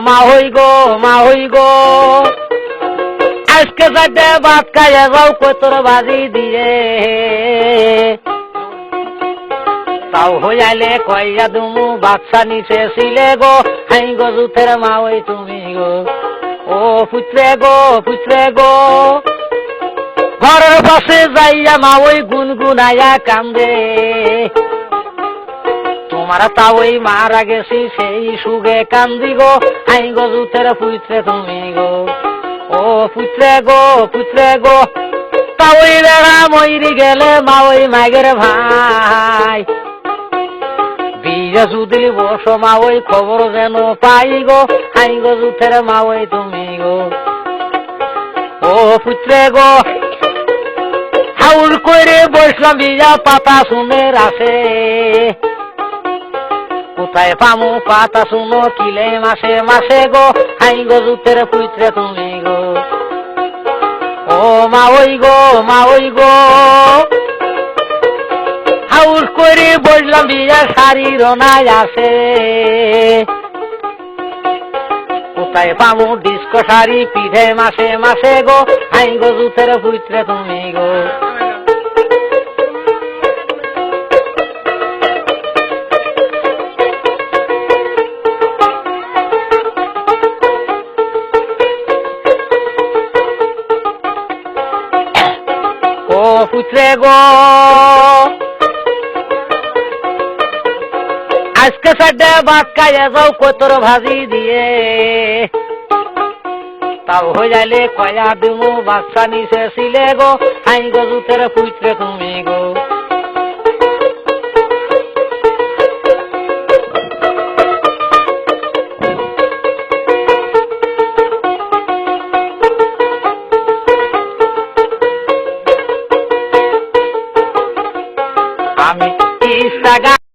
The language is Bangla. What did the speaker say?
মা হই গো আজকে যাতে ভাত খাইয়া যাও কতর বাজি দিয়ে তাও হইয়ালে কইয়া দুমু বাচ্চা নিচে ছিলে গো হাই গো জুথের মা ওই তুমি গো ও পুত্রে গো ঘরের পাশে যাইয়া মা ওই গুনগুনাইয়া কান্দে তোমার তা ওই মারা গেছি সেই সুগে কান্দি গো হাই গো জুথের পুত্রে তুমি গো ও পুত্রে গো তা ওই বেড়া মইরি গেলে মা ওই মাগের ভাই বিয়ে যদি বসো মা ওই খবর যেন পাই গো হাই গো জুথের মা ওই তুমি গো ও পুত্রে গো হাউল করে বসলাম বিয়া পাতা শুনে আসে কোথায় পামু পাতা শুনো কিলে মাসে মাসে গো হাই গো জুথের পুত্রে তুমি গো ও মা ওই গো হাউল করে বসলাম বিয়া শাড়ি রনায় আসে কোথায় পামু ডিস্কো শাড়ি পিঠে মাসে মাসে গো হাই গো জুথের পুত্রে তুমি গো ও পুত্রে গো আজকে সাডে ভাত খাইয়া যাও কতর ভাজি দিয়ে তাও হয়ে যাইলে কয়া দিমু বাচ্চা নিচে ছিলে গো হাই গো জুথের পুত্রে তুমি গো আমি